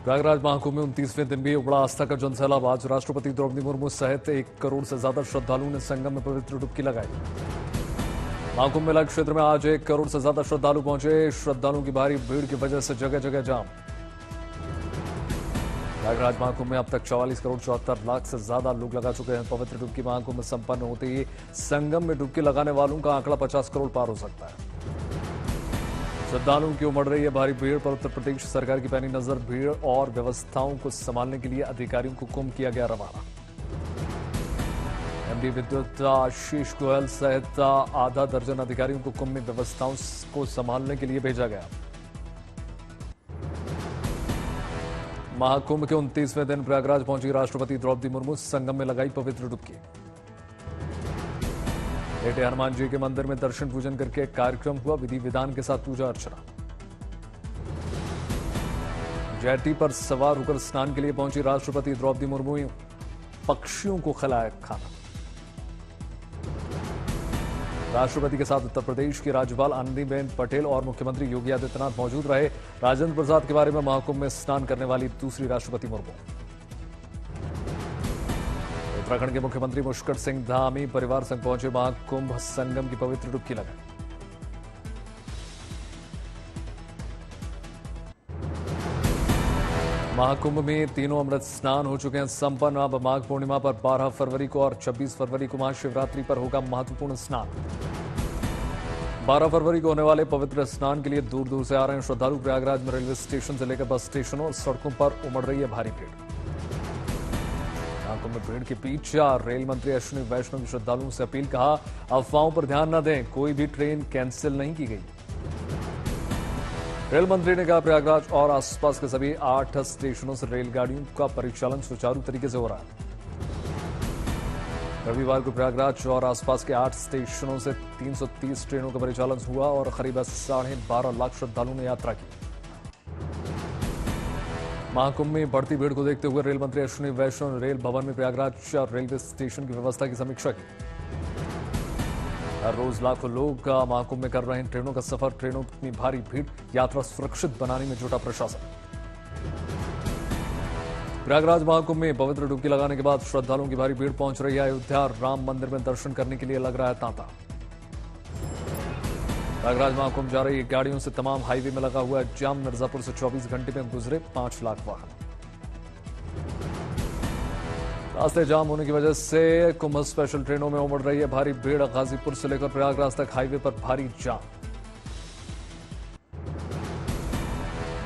प्रयागराज महाकुंभ में 29वें दिन भी उमड़ा आस्था का जनसैलाब। आज राष्ट्रपति द्रौपदी मुर्मू सहित 1 करोड़ से ज्यादा श्रद्धालुओं ने संगम में पवित्र डुबकी लगाई। महाकुंभ मेला क्षेत्र में आज 1 करोड़ से ज्यादा श्रद्धालु पहुंचे। श्रद्धालुओं की भारी भीड़ की वजह से जगह जगह जाम। प्रयागराज महाकुंभ में अब तक 44 करोड़ 74 लाख से ज्यादा लोग लगा चुके हैं पवित्र डुबकी। महाकुंभ संपन्न होते ही संगम में डुबकी लगाने वालों का आंकड़ा 50 करोड़ पार हो सकता है। श्रद्धालुओं की उमड़ रही है भारी भीड़ पर उत्तर प्रदेश सरकार की पैनी नजर। भीड़ और व्यवस्थाओं को संभालने के लिए अधिकारियों को कुंभ किया गया रवाना। एमडी विद्युत आशीष गोयल सहित आधा दर्जन अधिकारियों को कुंभ में व्यवस्थाओं को संभालने के लिए भेजा गया। महाकुंभ के 29वें दिन प्रयागराज पहुंची राष्ट्रपति द्रौपदी मुर्मू। संगम में लगाई पवित्र डुबकी। बेटे हनुमान जी के मंदिर में दर्शन पूजन करके कार्यक्रम हुआ। विधि विधान के साथ पूजा अर्चना। जेटी पर सवार होकर स्नान के लिए पहुंची राष्ट्रपति द्रौपदी मुर्मू। पक्षियों को खिलाया खाना। राष्ट्रपति के साथ उत्तर प्रदेश की राज्यपाल आनंदीबेन पटेल और मुख्यमंत्री योगी आदित्यनाथ मौजूद रहे। राजेंद्र प्रसाद के बारे में महाकुंभ में स्नान करने वाली दूसरी राष्ट्रपति मुर्मू। उत्तराखंड के मुख्यमंत्री पुष्कर सिंह धामी परिवार संग पहुंचे। महाकुंभ संगम की पवित्र डुबकी लगाई। महाकुंभ में तीनों अमृत स्नान हो चुके हैं संपन्न। अब माघ पूर्णिमा पर 12 फरवरी को और 26 फरवरी को महाशिवरात्रि पर होगा महत्वपूर्ण स्नान। 12 फरवरी को होने वाले पवित्र स्नान के लिए दूर दूर से आ रहे हैं श्रद्धालु। प्रयागराज में रेलवे स्टेशन से लेकर बस स्टेशनों और सड़कों पर उमड़ रही है भारी भीड़। महाकुंभ में भीड़ के बीच रेल मंत्री अश्विनी वैष्णव ने श्रद्धालुओं से अपील। कहा, अफवाहों पर ध्यान न दें, कोई भी ट्रेन कैंसिल नहीं की गई। रेल मंत्री ने कहा, प्रयागराज और आसपास के सभी 8 स्टेशनों से रेलगाड़ियों का परिचालन सुचारू तरीके से हो रहा है। रविवार को प्रयागराज और आसपास के 8 स्टेशनों से 330 ट्रेनों का परिचालन हुआ और करीब 12.5 लाख श्रद्धालुओं ने यात्रा की। महाकुंभ में बढ़ती भीड़ को देखते हुए रेल मंत्री अश्विनी वैष्णव ने रेल भवन में प्रयागराज रेलवे स्टेशन की व्यवस्था की समीक्षा की। हर रोज लाखों लोग महाकुंभ में कर रहे हैं ट्रेनों का सफर। ट्रेनों की भारी भीड़, यात्रा सुरक्षित बनाने में जुटा प्रशासन। प्रयागराज महाकुंभ में पवित्र डुबकी लगाने के बाद श्रद्धालुओं की भारी भीड़ पहुंच रही है। अयोध्या राम मंदिर में दर्शन करने के लिए लग रहा है तांता। प्रयागराज महाकुंभ जा रही गाड़ियों से तमाम हाईवे में लगा हुआ है जाम। मिर्जापुर से 24 घंटे में गुजरे 5 लाख वाहन। रास्ते जाम होने की वजह से कुंभ स्पेशल ट्रेनों में उमड़ रही है भारी भीड़। गाजीपुर से लेकर प्रयागराज तक हाईवे पर भारी जाम।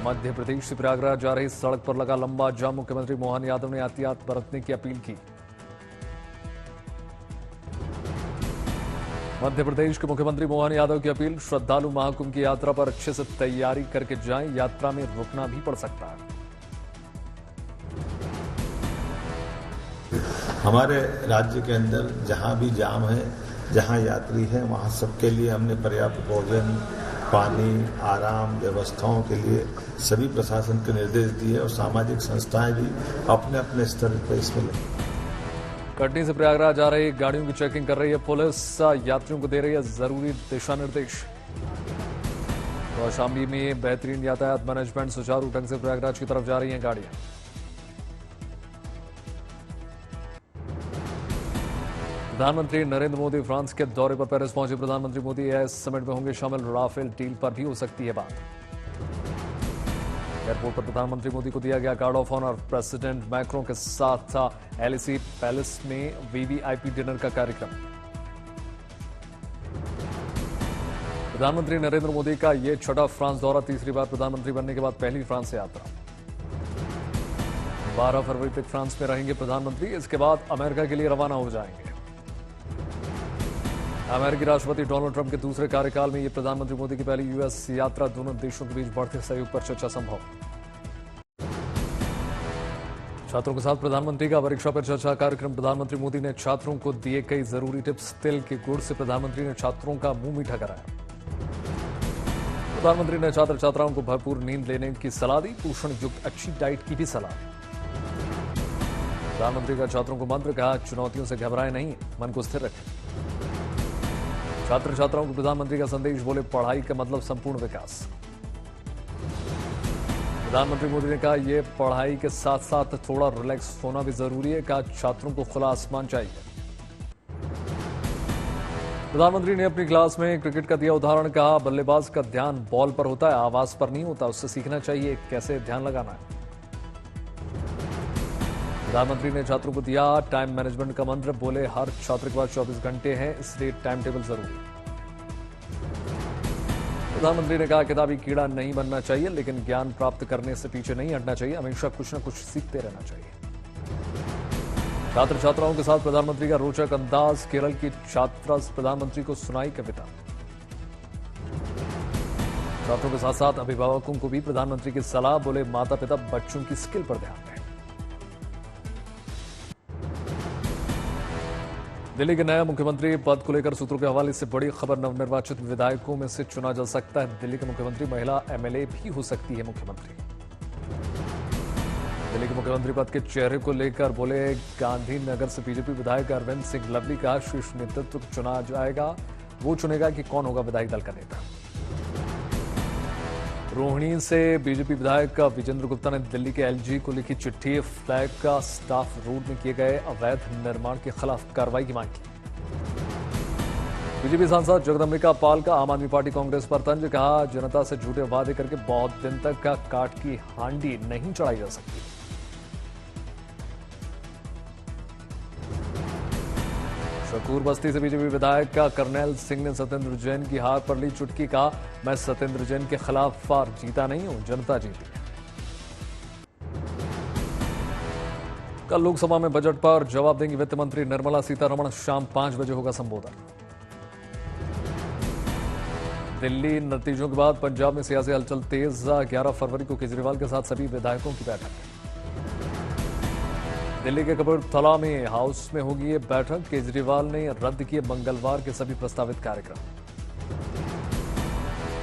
मध्य प्रदेश से प्रयागराज जा रही सड़क पर लगा लंबा जाम। मुख्यमंत्री मोहन यादव ने एहतियात बरतने की अपील की। मध्य प्रदेश के मुख्यमंत्री मोहन यादव की अपील, श्रद्धालु महाकुंभ की यात्रा पर अच्छे से तैयारी करके जाएं, यात्रा में रुकना भी पड़ सकता है। हमारे राज्य के अंदर जहां भी जाम है, जहां यात्री है, वहां सबके लिए हमने पर्याप्त भोजन, पानी, आराम व्यवस्थाओं के लिए सभी प्रशासन के निर्देश दिए और सामाजिक संस्थाएं भी अपने अपने स्तर पर इसमें लगी। कटनी से प्रयागराज जा रही गाड़ियों की चेकिंग कर रही है पुलिस। यात्रियों को दे रही है जरूरी दिशा निर्देश। कौशाम्बी में बेहतरीन यातायात मैनेजमेंट, सुचारू ढंग से प्रयागराज की तरफ जा रही हैं गाड़ियां। प्रधानमंत्री नरेंद्र मोदी फ्रांस के दौरे पर पेरिस पहुंचे। प्रधानमंत्री मोदी एआईएस समिट में होंगे शामिल। राफेल डील पर भी हो सकती है बात। एयरपोर्ट पर प्रधानमंत्री मोदी को दिया गया guard of honour. President Macron के साथ एलएसी पैलेस में वीवीआईपी डिनर का कार्यक्रम। प्रधानमंत्री नरेंद्र मोदी का यह 6वां फ्रांस दौरा। तीसरी बार प्रधानमंत्री बनने के बाद पहली फ्रांस यात्रा। 12 फरवरी तक फ्रांस में रहेंगे प्रधानमंत्री। इसके बाद अमेरिका के लिए रवाना हो जाएंगे। अमेरिकी राष्ट्रपति डोनाल्ड ट्रंप के दूसरे कार्यकाल में यह प्रधानमंत्री मोदी की पहली यूएस यात्रा। दोनों देशों के बीच बढ़ते सहयोग पर चर्चा संभव। छात्रों के साथ प्रधानमंत्री का परीक्षा पर चर्चा कार्यक्रम। प्रधानमंत्री मोदी ने छात्रों को दिए कई जरूरी टिप्स। तिल के गुड़ से प्रधानमंत्री ने छात्रों का मुंह मीठा कराया। प्रधानमंत्री ने छात्र छात्राओं को भरपूर नींद लेने की सलाह दी। पोषण युक्त अच्छी डाइट की भी सलाह। प्रधानमंत्री का छात्रों को मंत्र, कहा, चुनौतियों से घबराएं नहीं, मन को स्थिर रखें। छात्र छात्राओं को प्रधानमंत्री का संदेश, बोले, पढ़ाई का मतलब संपूर्ण विकास। प्रधानमंत्री मोदी ने कहा यह पढ़ाई के साथ साथ थोड़ा रिलैक्स होना भी जरूरी है। कहा छात्रों को खुला आसमान चाहिए। प्रधानमंत्री ने अपनी क्लास में क्रिकेट का दिया उदाहरण। कहा बल्लेबाज का ध्यान बॉल पर होता है, आवाज पर नहीं होता। उससे सीखना चाहिए कैसे ध्यान लगाना है। प्रधानमंत्री ने छात्रों को दिया टाइम मैनेजमेंट का मंत्र। बोले हर छात्र के पास 24 घंटे हैं, इसलिए टाइम टेबल जरूरी है। प्रधानमंत्री ने कहा किताबी कीड़ा नहीं बनना चाहिए, लेकिन ज्ञान प्राप्त करने से पीछे नहीं हटना चाहिए। हमेशा कुछ न कुछ सीखते रहना चाहिए। छात्र छात्राओं के साथ प्रधानमंत्री का रोचक अंदाज। केरल की छात्रा प्रधानमंत्री को सुनाई कविता। छात्रों के साथ साथ अभिभावकों को भी प्रधानमंत्री की सलाह। बोले माता पिता बच्चों की स्किल पर ध्यान दें। दिल्ली के नए मुख्यमंत्री पद को लेकर सूत्रों के हवाले से बड़ी खबर। नवनिर्वाचित विधायकों में से चुना जा सकता है दिल्ली के मुख्यमंत्री। महिला एमएलए भी हो सकती है मुख्यमंत्री। दिल्ली के मुख्यमंत्री पद के चेहरे को लेकर बोले गांधीनगर से बीजेपी विधायक अरविंद सिंह लवली का शीर्ष नेतृत्व चुना जाएगा। वो चुनेगा कि कौन होगा विधायक दल का नेता। रोहिणी से बीजेपी विधायक विजेंद्र गुप्ता ने दिल्ली के एलजी को लिखी चिट्ठी। फ्लैग का स्टाफ रोड में किए गए अवैध निर्माण के खिलाफ कार्रवाई की मांग की। बीजेपी सांसद जगदम्बिका पाल का आम आदमी पार्टी कांग्रेस पर तंज। कहा जनता से झूठे वादे करके बहुत दिन तक का काट की हांडी नहीं चढ़ाई जा सकती। शकूर बस्ती से बीजेपी विधायक का कर्नैल सिंह ने सत्येंद्र जैन की हार पर ली चुटकी। कहा मैं सत्येंद्र जैन के खिलाफ फार जीता नहीं हूं, जनता जीती। कल लोकसभा में बजट पर जवाब देंगी वित्त मंत्री निर्मला सीतारमण। शाम 5 बजे होगा संबोधन। दिल्ली नतीजों के बाद पंजाब में सियासी हलचल तेज। 11 फरवरी को केजरीवाल के साथ सभी विधायकों की बैठक। दिल्ली के कपूरथला में हाउस में होगी ये बैठक। केजरीवाल ने रद्द किए मंगलवार के सभी प्रस्तावित कार्यक्रम।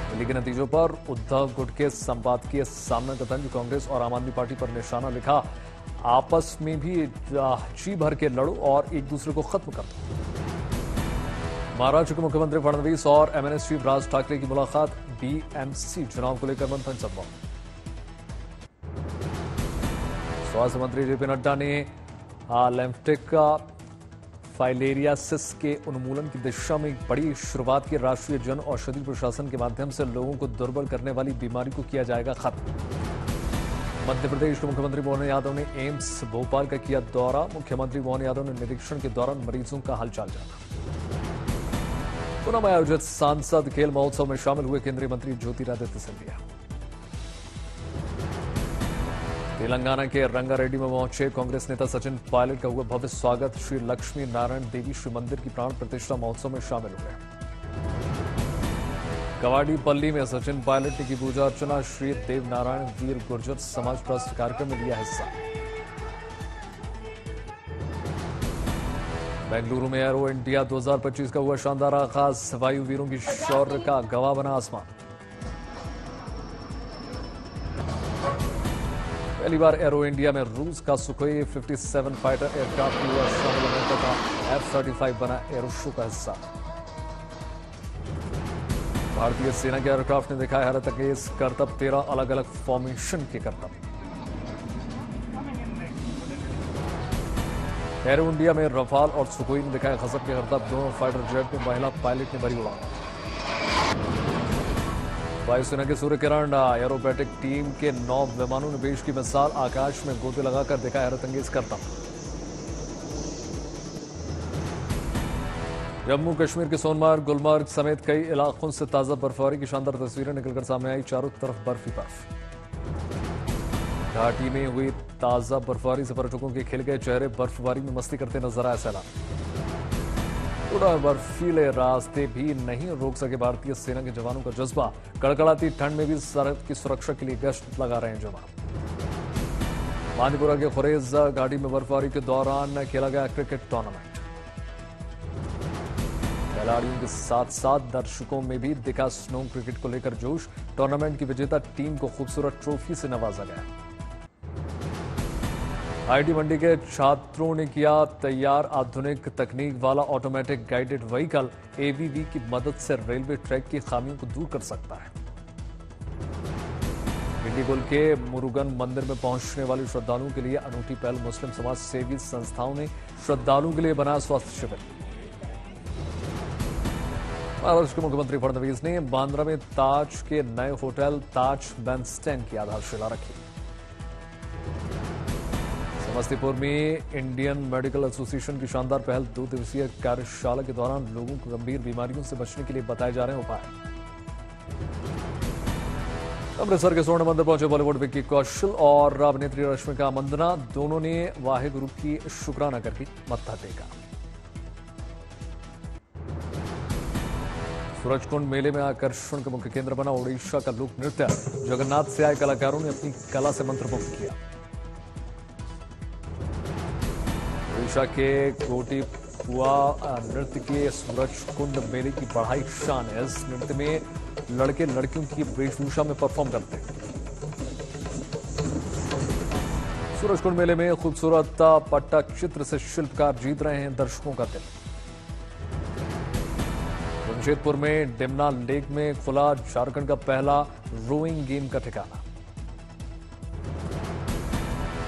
दिल्ली के नतीजों पर उद्धव गुट के संपादकीय सामना का तंज। कांग्रेस और आम आदमी पार्टी पर निशाना। लिखा आपस में भी जी भर के लड़ो और एक दूसरे को खत्म कर दो। महाराष्ट्र के मुख्यमंत्री फडणवीस और एमएनएस चीफ राज ठाकरे की मुलाकात। बीएमसी चुनाव को लेकर मंथन संभव। स्वास्थ्य मंत्री जेपी नड्डा ने लेम्फेटिक फाइलेरियासिस के उन्मूलन की दिशा में एक बड़ी शुरुआत की। राष्ट्रीय जन औषधि प्रशासन के माध्यम से लोगों को दुर्बल करने वाली बीमारी को किया जाएगा खत्म। मध्य प्रदेश के मुख्यमंत्री मोहन यादव ने एम्स भोपाल का किया दौरा। मुख्यमंत्री मोहन यादव ने निरीक्षण के दौरान मरीजों का हालचाल जाना। पुणे में आयोजित सांसद खेल महोत्सव में शामिल हुए केंद्रीय मंत्री ज्योतिरादित्य सिंधिया। तेलंगाना के रंगारेड्डी में पहुंचे कांग्रेस नेता सचिन पायलट का हुआ भव्य स्वागत। श्री लक्ष्मी नारायण देवी श्री मंदिर की प्राण प्रतिष्ठा महोत्सव में शामिल हुए। कवाडीपल्ली में सचिन पायलट ने की पूजा अर्चना। श्री देव नारायण वीर गुर्जर समाज ट्रस्ट कार्यक्रम में लिया हिस्सा। बेंगलुरु में एरो इंडिया 2025 का हुआ शानदार आगाज। वायु वीरों की शौर्य का गवाह बना आसमान। पहली बार एरो इंडिया में रूस का सुखोई 57 फाइटर एयरक्राफ्ट हुआ शामिल। अमेरिका का F-35 बना एरो शो का हिस्सा। भारतीय सेना के एयरक्राफ्ट ने दिखाया हैरत अंगेज करतब। 13 अलग अलग फॉर्मेशन के करतब। एरो इंडिया में रफाल और सुखोई ने दिखाया गजब के करतब। दोनों फाइटर जेट में महिला पायलट ने भरी उड़ान। वायुसेना के सूर्य किरण एरोबैटिक टीम के 9 विमानों ने पेश की मिसाल। आकाश में गोते लगाकर दिखाया हैरत अंगेज करतब। जम्मू कश्मीर के सोनमार्ग गुलमर्ग समेत कई इलाकों से ताजा बर्फबारी की शानदार तस्वीरें निकलकर सामने आई। चारों तरफ बर्फ ही बर्फ। घाटी में हुई ताजा बर्फबारी से पर्यटकों के खिल गए चेहरे। बर्फबारी में मस्ती करते नजर आए सैलानी। थोड़ा बर्फीले रास्ते भी नहीं रोक सके भारतीय सेना के जवानों का जज्बा। कड़कड़ाती ठंड में भी सरहद की सुरक्षा के लिए गश्त लगा रहे हैं जवान। मांदीपुरा के खुरेज घाटी में बर्फबारी के दौरान खेला गया क्रिकेट टूर्नामेंट। खिलाड़ियों के साथ साथ दर्शकों में भी दिखा स्नो क्रिकेट को लेकर जोश। टूर्नामेंट की विजेता टीम को खूबसूरत ट्रॉफी से नवाजा गया। आईटी मंडी के छात्रों ने किया तैयार आधुनिक तकनीक वाला ऑटोमेटिक गाइडेड व्हीकल। एवीवी की मदद से रेलवे ट्रैक की खामियों को दूर कर सकता है। डिंडीगुल के मुरुगन मंदिर में पहुंचने वाले श्रद्धालुओं के लिए अनूठी पहल। मुस्लिम समाज सेवी संस्थाओं ने श्रद्धालुओं के लिए बनाया स्वास्थ्य शिविर। महाराष्ट्र के मुख्यमंत्री फडणवीस ने बांद्रा में ताज के नए होटल ताज बैंडस्टैंड की आधारशिला रखी। समस्तीपुर में इंडियन मेडिकल एसोसिएशन की शानदार पहल। 2 दिवसीय कार्यशाला के दौरान लोगों को गंभीर बीमारियों से बचने के लिए बताए जा रहे हैं उपाय। अमृतसर के स्वर्ण मंदिर पहुंचे बॉलीवुड विक्की कौशल और अभिनेत्री रश्मिका मंदना। दोनों ने वाहेगुरु की शुक्राना करके मत्था टेका। सूरजकुंड मेले में आकर्षण का मुख्य केंद्र बना ओडिशा का लोक नृत्य। जगन्नाथ से आए कलाकारों ने अपनी कला से मंत्रमुग्ध किया। ओडिशा के गोटीपुआ नृत्य के सूरजकुंड मेले की बढ़ाई शान है। इस नृत्य में लड़के लड़कियों की वेशभूषा में परफॉर्म करते हैं। सूरजकुंड मेले में खूबसूरत पट्टचित्र से शिल्पकार जीत रहे हैं दर्शकों का दिल। जमशेदपुर में डेमना लेक में खुला झारखंड का पहला रोइंग गेम का ठिकाना।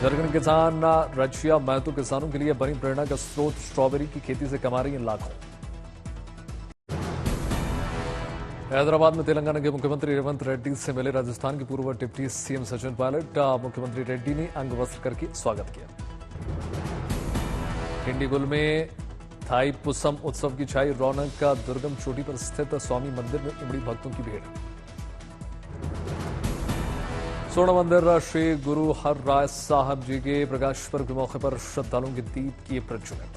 झारखंड किसान रजिया महतो किसानों के लिए बनी प्रेरणा का स्रोत। स्ट्रॉबेरी की खेती से कमा रही हैं लाखों। हैदराबाद में तेलंगाना के मुख्यमंत्री रेवंत रेड्डी से मिले राजस्थान के पूर्व डिप्टी सीएम सचिन पायलट। मुख्यमंत्री रेड्डी ने अंग वस्त्र करके स्वागत किया। डिंडीगुल में थाई पुसम उत्सव की छाई रौनक। का दुर्गम चोटी पर स्थित स्वामी मंदिर में उमड़ी भक्तों की भीड़। स्वर्ण मंदिर श्री गुरु हर राय साहब जी के प्रकाश पर्व के मौके पर श्रद्धालुओं के दीप किए प्रज्वलित।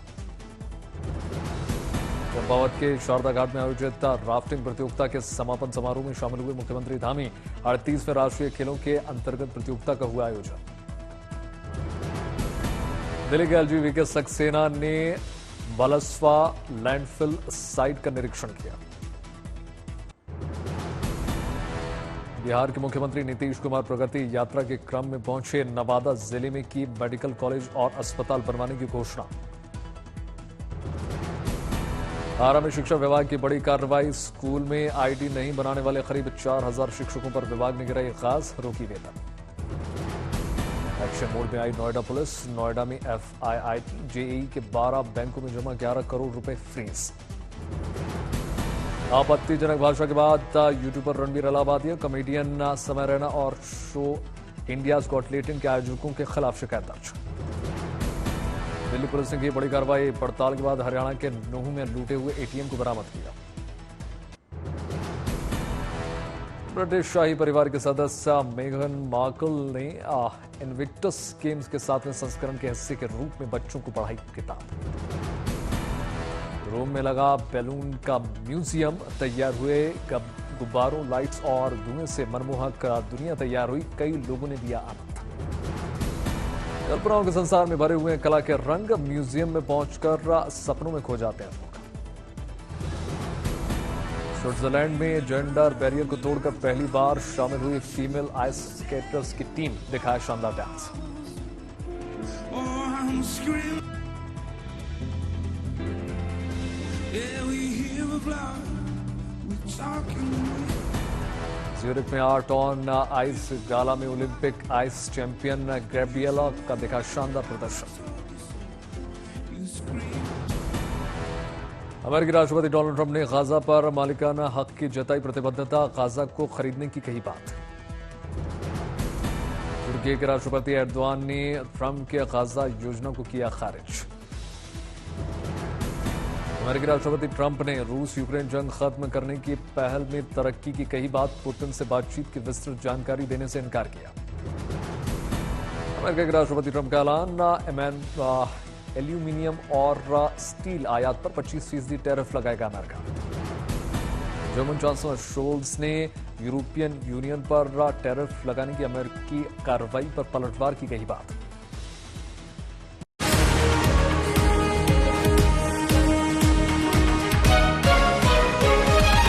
चंपावत के शारदा घाट में आयोजित राफ्टिंग प्रतियोगिता के समापन समारोह में शामिल हुए मुख्यमंत्री धामी। 38वें राष्ट्रीय खेलों के अंतर्गत प्रतियोगिता का हुआ आयोजन। दिल्ली के एलजीवी के सक्सेना ने बालसवा लैंडफिल साइट का निरीक्षण किया। बिहार के मुख्यमंत्री नीतीश कुमार प्रगति यात्रा के क्रम में पहुंचे नवादा जिले में की मेडिकल कॉलेज और अस्पताल बनवाने की घोषणा। आरा में शिक्षा विभाग की बड़ी कार्रवाई। स्कूल में आईडी नहीं बनाने वाले करीब 4000 शिक्षकों पर विभाग ने गिराई खास रोकी वेतन। एक्शन मोड में आई नोएडा पुलिस। नोएडा में एफआईआईटी जेईई के 12 बैंकों में जमा 11 करोड़ रुपए फ्रीज। आपत्तिजनक भाषा के बाद यूट्यूबर रणबीर इलाहाबादिया, कॉमेडियन समय रैना और शो इंडियाज गॉट लेटेंट के आयोजकों के खिलाफ शिकायत दर्ज। दिल्ली पुलिस ने की बड़ी कार्रवाई। पड़ताल के बाद हरियाणा के नूह में लूटे हुए एटीएम को बरामद किया। ब्रिटिश शाही परिवार के सदस्य मेघन मार्कल ने इनविक्टस गेम्स के 7वें संस्करण के हिस्से के रूप में बच्चों को पढ़ाई किताब। रोम में लगा बैलून का म्यूजियम। तैयार हुए गुब्बारों, लाइट्स और धुएं से मनमोहक दुनिया तैयार हुई। कई लोगों ने दिया आनंद। कल्पनाओं के संसार में भरे हुए कला के रंग म्यूजियम में पहुंचकर सपनों में खो जाते हैं लोग। स्विट्जरलैंड में जेंडर बैरियर को तोड़कर पहली बार शामिल हुई फीमेल आइस स्केटर्स की टीम। दिखाया शानदार डांस। ज्यूरिक में आर्ट ऑन आइस गाला में ओलंपिक आइस चैंपियन गैब्रिएला का देखा शानदार प्रदर्शन। अमेरिकी राष्ट्रपति डोनाल्ड ट्रंप ने गाजा पर मालिकाना हक की जताई प्रतिबद्धता। गाजा को खरीदने की कही बात। तुर्की के राष्ट्रपति एर्दोआन ने ट्रंप के गाजा योजना को किया खारिज। अमेरिकी राष्ट्रपति ट्रंप ने रूस यूक्रेन जंग खत्म करने की पहल में तरक्की की कही बात। पुतिन से बातचीत की विस्तृत जानकारी देने से इनकार किया। अमेरिका के राष्ट्रपति ट्रंप का ऐलान। एल्यूमिनियम और स्टील आयात पर 25% टैरिफ लगाएगा अमेरिका। जर्मन चांसलर शोल्स ने यूरोपियन यूनियन पर टैरिफ लगाने की अमेरिकी कार्रवाई पर पलटवार की कही बात।